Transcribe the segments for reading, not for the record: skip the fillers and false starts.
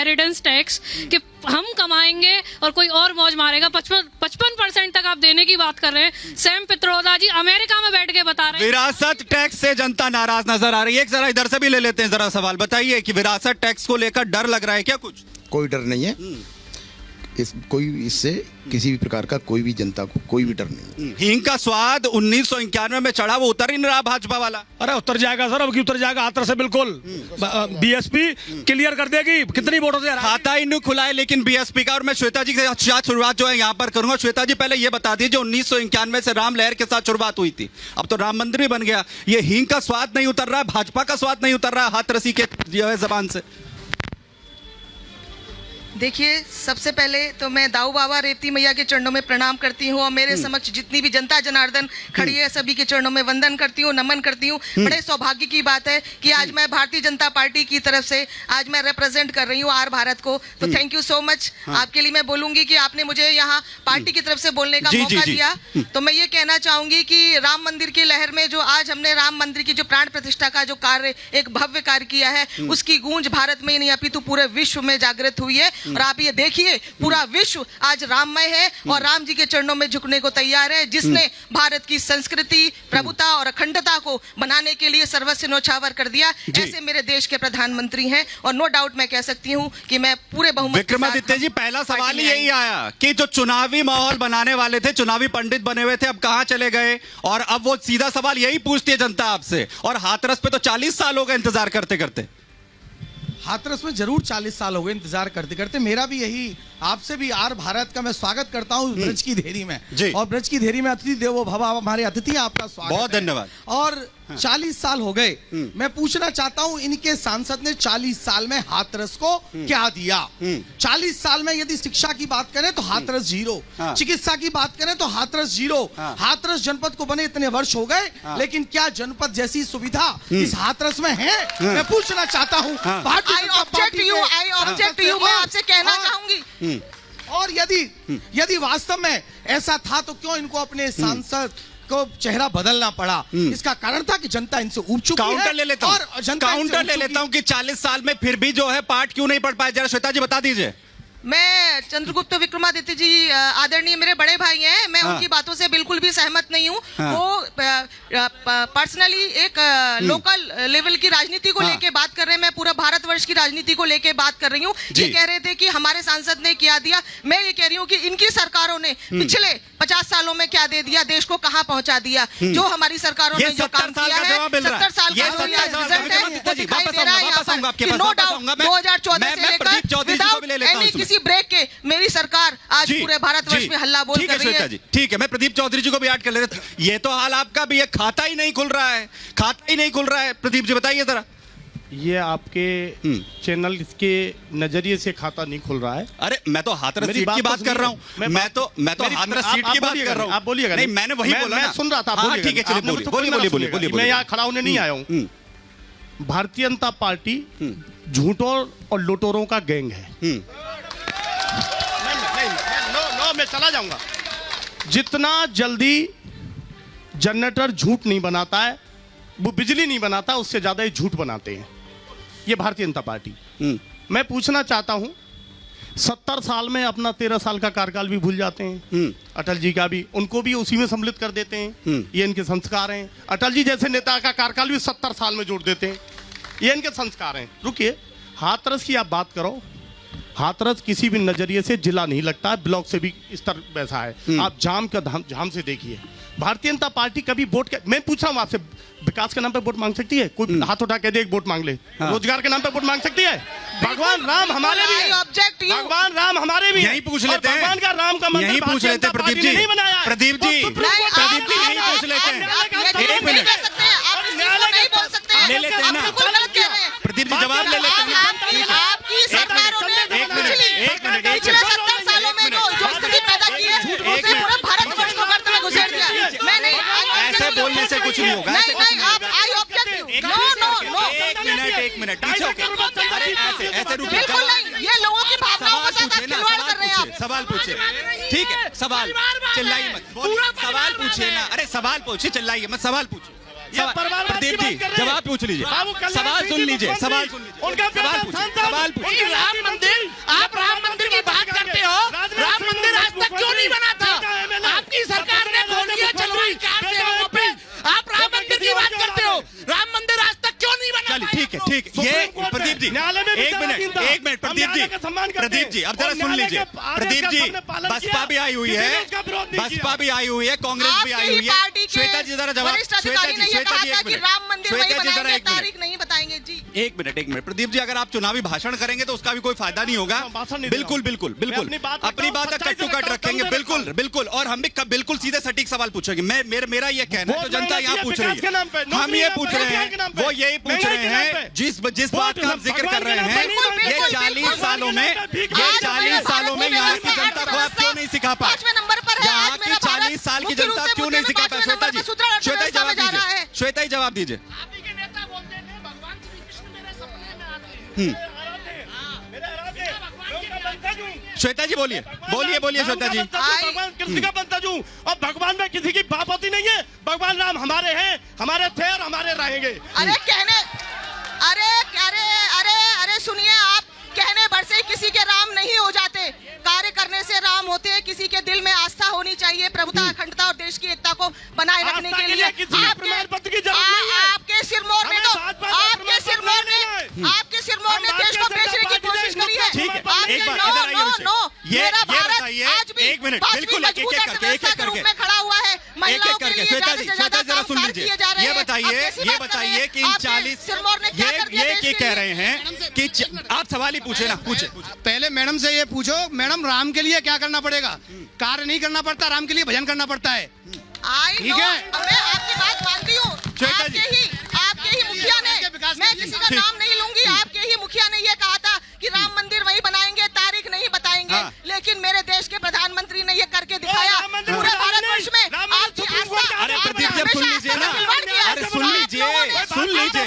Inheritance tax कि हम कमाएंगे और कोई और मौज मारेगा। 55% तक आप देने की बात कर रहे हैं। सैम पित्रोदा जी अमेरिका में बैठ के बता रहे हैं विरासत टैक्स से जनता नाराज नजर आ रही है। एक जरा इधर से भी ले लेते हैं जरा सवाल, बताइए कि विरासत टैक्स को लेकर डर लग रहा है क्या कुछ? कोई डर नहीं है। इससे किसी भी प्रकार का कोई भी जनता को कोई भी डर नहीं। हींग का स्वाद 1991 में चढ़ा, वो उतर ही नहीं रहा भाजपा वाला। अरे उतर जाएगा सर, अब की उतर जाएगा हाथरस से बिल्कुल। बीएसपी क्लियर कर देगी कितनी वोटों से। खाता ही नहीं खुला है लेकिन बीएसपी का। और मैं श्वेता जी के साथ शुरुआत जो है यहाँ पर करूंगा। श्वेता जी पहले ये बता दीजिए, 1991 से राम लहर के साथ शुरुआत हुई थी, अब तो राम मंदिर भी बन गया। ये हींग का स्वाद नहीं उतर रहा, भाजपा का स्वाद नहीं उतर रहा हाथरसी के जो है जबान से। देखिए, सबसे पहले तो मैं दाऊ बाबा रेवती मैया के चरणों में प्रणाम करती हूँ और मेरे समक्ष जितनी भी जनता जनार्दन खड़ी है सभी के चरणों में वंदन करती हूँ, नमन करती हूँ। बड़े सौभाग्य की बात है कि आज मैं भारतीय जनता पार्टी की तरफ से आज मैं रिप्रेजेंट कर रही हूँ आर भारत को। तो थैंक यू सो मच। आपके लिए मैं बोलूंगी कि आपने मुझे यहाँ पार्टी की तरफ से बोलने का मौका दिया। तो मैं ये कहना चाहूंगी कि राम मंदिर की लहर में जो आज हमने राम मंदिर की जो प्राण प्रतिष्ठा का जो कार्य, एक भव्य कार्य किया है, उसकी गूंज भारत में ही नहीं अपितु पूरे विश्व में जागृत हुई है। और आप ये देखिए, पूरा विश्व आज राममय है और राम जी के चरणों में झुकने को तैयार है, जिसने भारत की संस्कृति, प्रभुता और अखंडता को बनाने के लिए सर्वस्व न्योछावर कर दिया। ऐसे मेरे देश के प्रधानमंत्री हैं और नो डाउट मैं कह सकती हूं कि मैं पूरे बहुमत। विक्रमादित्य जी, पहला सवाल ही यही आया कि जो चुनावी माहौल बनाने वाले थे, चुनावी पंडित बने हुए थे, अब कहां चले गए? और अब वो सीधा सवाल यही पूछती है जनता आपसे। और हाथरस पे तो 40 साल हो गए इंतजार करते करते। हाथरस में जरूर 40 साल हो गए इंतजार करते करते। मेरा भी यही, आपसे भी आर भारत का मैं स्वागत करता हूँ ब्रज की धेरी में। और ब्रज की धेरी में अतिथि देवो भव, हमारे अतिथि आपका स्वागत। बहुत धन्यवाद। और 40 साल हो गए। मैं पूछना चाहता हूँ, इनके सांसद ने 40 साल में हाथरस को क्या दिया? 40 साल में यदि शिक्षा की बात करें तो हाथरस जीरो, चिकित्सा की बात करें तो हाथरस जीरो। हाथरस जनपद को बने इतने वर्ष हो गए, लेकिन क्या जनपद जैसी सुविधा इस हाथरस में है? मैं पूछना चाहता हूँ। I object to you, मैं आपसे कहना चाहूंगी। और यदि वास्तव में ऐसा था तो क्यों इनको अपने सांसद को चेहरा बदलना पड़ा? इसका कारण था कि जनता इनसे ऊब चुकी है। काउंटर ले लेता हूं कि 40 साल में फिर भी जो है पाठ क्यों नहीं पढ़ पाए? जरा श्वेता जी बता दीजिए। मैं चंद्रगुप्त विक्रमादित्य जी आदरणीय मेरे बड़े भाई हैं, मैं उनकी बातों से बिल्कुल भी सहमत नहीं हूँ। वो पर्सनली एक लोकल लेवल की राजनीति को लेके बात कर रहे हैं, मैं पूरा भारतवर्ष की राजनीति को लेके बात कर रही हूँ। ये कह रहे थे कि हमारे सांसद ने क्या दिया, मैं ये कह रही हूँ कि इनकी सरकारों ने पिछले 50 सालों में क्या दे दिया, देश को कहाँ पहुँचा दिया। जो हमारी सरकारों ने जो काम किया है, 70 साल का रिजल्ट है, वो दिखाई दे रहा है यहाँ पर। नो डाउट 2014 से लेकर विदाउट किसी ब्रेक के मेरी सरकार आज पूरे भारतवर्ष में हल्ला बोल कर रही है। ठीक है, मैं प्रदीप चौधरी जी को भी ऐड कर लेता। ये तो हाल आपका भी है, खाता ही नहीं खुल रहा है, खाता ही नहीं खुल रहा है। प्रदीप जी बताइए जरा। ये आपके चैनल के नजरिए से खाता नहीं खुल रहा है। अरे मैं तो हाथरस सीट की बात कर रहा हूँ। मैं तो हाथरस सीट की बात कर रहा हूँ। आप बोलिएगा। नहीं, मैंने वही बोला, मैं सुन रहा था। ठीक है, चलिए बोलिए। मैं यहाँ खड़ा होने नहीं आया हूँ। भारतीय जनता पार्टी झूठों और लुटेरों का गैंग है। मैं चला जाऊंगा। जितना जल्दी जनरेटर झूठ नहीं बनाता है, वो बिजली नहीं बनाता, उससे ज्यादा ही झूठ बनाते हैं ये भारतीय जनता पार्टी। मैं पूछना चाहता हूं, 70 साल में अपना 13 साल का कार्यकाल भी भूल जाते हैं। अटल जी का भी, उनको भी उसी में सम्मिलित कर देते हैं। ये इनके संस्कार हैं। अटल जी जैसे नेता का कार्यकाल भी 70 साल में जोड़ देते हैं। ये इनके संस्कार हैं। रुकिए, हाथरस की आप बात करो। हाथरस किसी भी नजरिए से जिला नहीं लगता है, ब्लॉक से भी स्तर वैसा है। आप जाम का झाम से देखिए। भारतीय जनता पार्टी कभी वोट, मैं पूछ रहा हूँ आपसे, विकास के नाम पे वोट मांग सकती है? कोई हाथ उठा के दे एक वोट मांग ले। रोजगार के नाम पे वोट मांग सकती है? भगवान राम हमारे भी है। भगवान राम हमारे भी यही पूछ लेते हैं। भगवान का राम का मंदिर यही पूछ लेते हैं प्रदीप जी। नहीं बनाया। प्रदीप जी यही पूछ लेते हैं। एक मिनट ले लेते हैं ना प्रदीप जी, जवाब ले लेते हैं। आपकी सरकारों ने पिछले 70 सालों में जो स्थिति पैदा की है, उससे पूरा भारतवर्ष को गर्त में घुसेड़ दिया। मैं नहीं, ऐसे बोलने से कुछ नहीं होगा। नहीं, आप आई ऑब्जेक्ट यू। नो, एक मिनट पीछे होके। अरे ऐसे रुकिए। बिल्कुल नहीं, ये लोगों की भावनाओं के साथ खिलवाड़ कर रहे हैं आप। सवाल पूछिए। ठीक है, सवाल चिल्लाइए मत। सवाल पूछिए ना। अरे सवाल पूछिए, चिल्लाइए मत। सवाल पूछिए। प्रदीप जी जवाब पूछ लीजिए। सवाल सुन लीजिए। सवाल पूछिए। राम मंदिर ठीक, ये सुप्रीम कोर्ट है। प्रदीप जी न्यायालय में भी एक मिनट जराधीन था। एक मिनट हम प्रदीप न्यायालय का सम्मान जी करते प्रदीप जी हैं। अब जरा और सुन न्यायालय लीजिए के आदेश प्रदीप का जी सबने पालन बसपा किया। भी आई हुई किसी है ने उसका विरोध नहीं बसपा किया। भी आई हुई है कांग्रेस भी आई आपकी हुई ही है पार्टी के श्वेता जी जरा जवाब वरिष्ठ अधिकारी ने ये श्वेता कहा जी था एक कि मिनट राम मंदिर वही श्वेता जी जरा बनाएंगे, एक मिनट तारीख नहीं बताएंगे जी। एक मिनट प्रदीप जी अगर आप चुनावी भाषण करेंगे तो उसका भी कोई फायदा नहीं होगा भाषण नहीं दे बिल्कुल रहा हूं। बिल्कुल मैं बिल्कुल अपनी बात अपनी रखता हूं, बात सच्चाई कट टू से कट रखता हूं, रखेंगे दम से बिल्कुल रखता हूं। बिल्कुल और हम भी बिल्कुल सीधे सटीक सवाल पूछेंगे मेरा ये कहना है वोट जो जनता मांगना यहाँ चाहिए पूछ रही विकास के नाम पे, है हम नौकरी ये के पूछ नाम पे, रहे रोजगार के नाम हैं पे, वो यही पूछ महंगाई रहे के नाम हैं पे। जिस बात का आप जिक्र भगवान कर के रहे नाम पे हैं नहीं मांगते। ये बिल्कुल, 40 बिल्कुल। सालों में भगवान ये के नाम पे 40 सालों में यहाँ की जनता को आप क्यों नहीं सिखा पाए 5वें नंबर पर है यहाँ आज की मेरा भारत 40 साल की मुख्य रूप जनता से क्यों मुद्दे नहीं में सिखा पाए 5वें श्वेता नंबर जी पर सुधार श्वेता ही अर्थव्यवस्था में जवाब जा रहा है। दीजिए श्वेता ही जवाब दीजिए आप ही के नेता बोलते थे भगवान श्री कृष्ण मेरे सपने में आते हैं श्वेता जी बोलिए श्वेता जी भगवान किसी का बनता जूं और भगवान में किसी की बाप होती नहीं है। भगवान राम हमारे हैं, हमारे थे और हमारे रहेंगे। अरे कहने अरे अरे अरे अरे सुनिए आप कहने भर से किसी के राम नहीं हो जाते, कार्य करने से राम होते हैं। किसी के दिल में आस्था होनी चाहिए प्रभुता अखंडता और देश की एकता को बनाए रखने आस्था के के लिए। लिए किसी के प्रमाण पत्र की जरूरत नहीं है। आपके सिरमौर ने हमें तो भाजपा का आपके प्रमाण पत्र लेना है। आपके सिरमौर ने हम देश को भारतीय बेचने की जनता कोशिश पार्टी करी है। ठीक है आपने एक बार नो इधर आइए नो विषय। नो ये मेरा भारत बताइए आज भी एक मिनट पांचवी बिल्कुल एक मजबूत एक करके अर्थव्यवस्था के रूप में खड़ा हुआ है। एक महिलाओं एक के करके लिए श्वेता ज्यादा जी से ज्यादा जरा सुन काम लीजिए किए जा रहे ये हैं। बताइए अब कैसी बात कर रहे कि हैं? इन आपके 40 सिरमौर ने क्या कर दिया ये देश की के कह लिए? रहे हैं कि आप सवाल ही पूछे ना पूछे पहले मैडम से ये पूछो मैडम राम के लिए क्या करना पड़ेगा। कार्य नहीं करना पड़ता, राम के लिए भजन करना पड़ता है। आई ठीक नो, है। मैं आपकी बात मानती हूँ। श्वेता जी। आपके ही मुखिया ने, के विकास मैं के किसी लिए। का ठीक। नाम नहीं लूंगी, आपके ही मुखिया ने ये कहा था कि राम मंदिर वही बनाएंगे, तारीख नहीं बताएंगे। हाँ। लेकिन मेरे देश के प्रधानमंत्री ने ये करके दिखाया राम मंदिर पूरे बनाने भारतवर्ष में राम मंदिर आपकी सुप्रीम कोर्ट आस्था। का अरे आपने प्रदीप जी अब सुन हमेशा लीजिए ना आस्था खिलवाड़ किया है। अरे सुन आप लीजिए लोगों ने- सुन लीजिए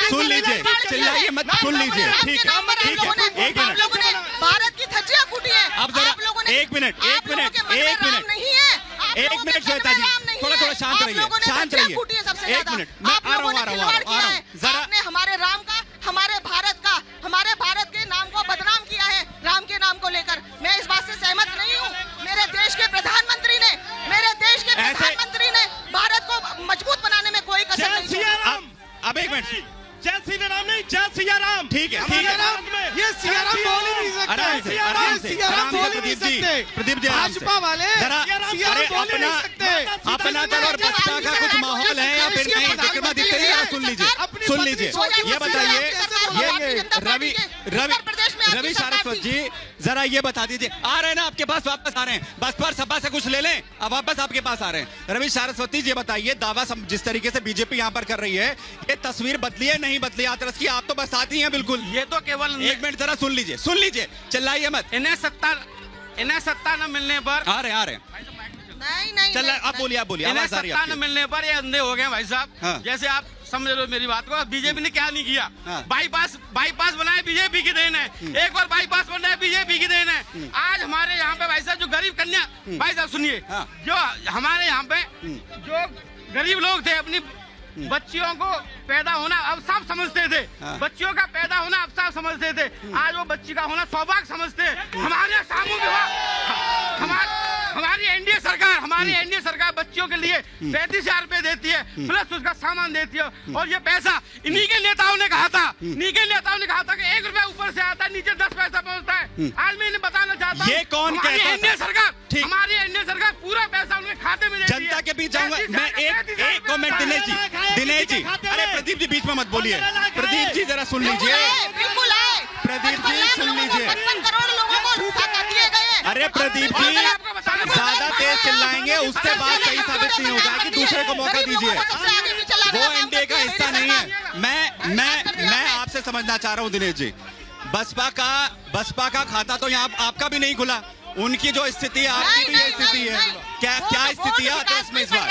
सुन लीजिए चिल्लाइए मत सुन लीजिए ठीक है ठीक है एक आप लोगों ने मिनट भारत की धज्जियां कूटी है। अब जरा आप लोगों ने- एक मिनट आप लोगों के मन में एक राम मिनट नहीं है। आप एक लोगों के मिनट मन श्वेता में जी राम नहीं थोड़ा है। थोड़ा शांत आप रहिए लोगों ने शांत धज्जियां रहिए कूटी है सबसे एक ज्यादा। मिनट मैं आप आ रहा लोगों हूँ ने खिलवाड़ किया है। जरा आपने हमारे राम का, हमारे भारत के नाम को बदनाम किया है राम के नाम को लेकर। मैं इस बात से सहमत नहीं हूँ। मेरे देश के प्रधानमंत्री ने भारत को मजबूत बनाने में कोई कसर जय नहीं सिया छोड़ी। राम। अब एक मिनट जय श्री राम नहीं, जय सिया राम। ठीक है हमारे ठीक है भारत में ये सियाराम बोल ही नहीं सकते। आराम से ये आराम से सियाराम आराम से बोल ही नहीं प्रदीप जी सकते। प्रदीप जी आराम से भाजपा वाले जरा सियाराम अरे बोल ही नहीं अपना सकते। अपना दल और बसपा का कुछ माहौल है या फिर नहीं विक्रमादित्य जी जरा सुन लीजिए सुन लीजिए ये बताइए ये रवि सारस्वत जी जरा ये बता दीजिए आ रहे हैं ना आपके पास वापस आ रहे हैं बसपा सपा से कुछ ले लें अब वापस आपके पास आ रहे हैं रवि सारस्वती जी बताइए दावा जिस तरीके से बीजेपी यहाँ पर कर रही है ये तस्वीर बदली है नहीं बदली हाथरस की आप तो बस साथी हैं बिल्कुल ये तो केवल एक मिनट जरा सुन लीजिए चिल्लाइए मत इन्हें सत्ता न मिलने पर आ रहे हैं नहीं चल आप बोलिए इन्हें आवाज आ रही है सत्ता न आपकी। मिलने पर ये अंधे हो गए भाई साहब। हाँ। जैसे आप समझ रहे हो मेरी बात को। बीजेपी ने क्या नहीं किया। हाँ। बाईपास बनाए बीजेपी की देन है। एक और बाईपास बन रहा है बीजेपी की देन है। आज हमारे यहाँ पे भाई साहब जो गरीब कन्या भाई साहब सुनिए हाँ। जो हमारे यहाँ पे जो गरीब लोग थे अपनी बच्चियों को पैदा होना अब सब समझते थे। हाँ। बच्चियों का पैदा होना अब सब समझते थे। आज वो बच्ची का होना सौभाग्य समझते हैं। हमारे सामूहिक विवाह हमारी एनडीए सरकार बच्चियों के लिए 35,000 रुपए देती है प्लस उसका सामान देती है। और ये पैसा इन्हीं के नेताओं ने कहा था कि 1 रुपया ऊपर से आता है नीचे 10 पैसा पहुंचता है। आज मैं इन्हें बताना चाहता हूँ ये कौन कहता था? हमारी एनडीए सरकार पूरा पैसा उनके खाते में देती है। जनता के बीच जाऊंगा मैं एक कमेंट दिनेश जी अरे प्रदीप जी बीच में मत बोलिए प्रदीप जी जरा सुन लीजिए बिल्कुल आए। प्रदीप जी 55 सुन लोगों को, लीजिए 55 करोड़ लोगों को धक्का दिए गए हैं। अरे प्रदीप जी ज्यादा तेज चिल्लाएंगे उससे बात सही साबित नहीं हो जाएगी दूसरे को मौका दीजिए वो एनडीए का हिस्सा नहीं है मैं आपसे समझना चाह रहा हूँ दिनेश जी बसपा का खाता तो यहाँ आपका भी नहीं खुला उनकी जो स्थिति है आपकी भी ये स्थिति है क्या स्थिति है हाथरस में इस बार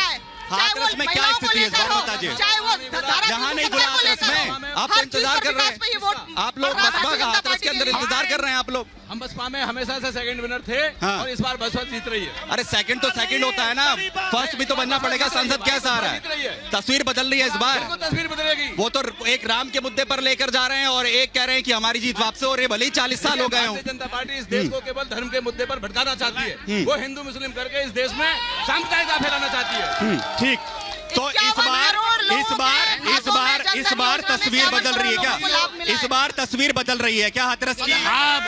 हाथरस में क्या स्थिति है इस बार बताइए यहाँ नहीं खुला हाथरस में आप तो इंतजार कर रहे हैं आप लोग बसपा का हाथरस के अंदर इंतजार कर रहे हैं आप लोग हम बसपा में हमेशा से सेकंड विनर थे हाँ। और इस बार बसपा जीत रही है। अरे सेकंड तो सेकंड होता है ना फर्स्ट भी तो बनना पड़ेगा संसद कैसा आ रहा है तस्वीर बदल रही है इस बार बिल्कुल तस्वीर बदलेगी। वो तो एक राम के मुद्दे पर लेकर जा रहे हैं और एक कह रहे हैं कि हमारी जीत वापस हो रही है भले ही 40 साल हो गए हों भारतीय जनता पार्टी इस देश को केवल धर्म के मुद्दे पर भटकाना चाहती है। वो हिंदू मुस्लिम करके इस देश में सांप्रदायिकता फैलाना चाहती है। ठीक तो इस बार जन इस धन बार योजना में तस्वीर 51 बदल रही है करोड़ लोगों को लाभ क्या? मिला इस है। बार तस्वीर बदल रही है क्या हाथरस की? आप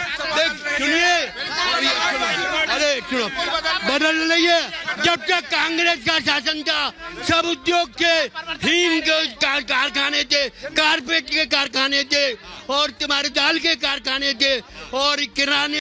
सुनिए, अरे सुनो, बदल रही है। जब तक कांग्रेस का शासन था सब उद्योग के हींग के कारखाने थे, कारपेट के कारखाने थे और तुम्हारे दाल के कारखाने थे और किराने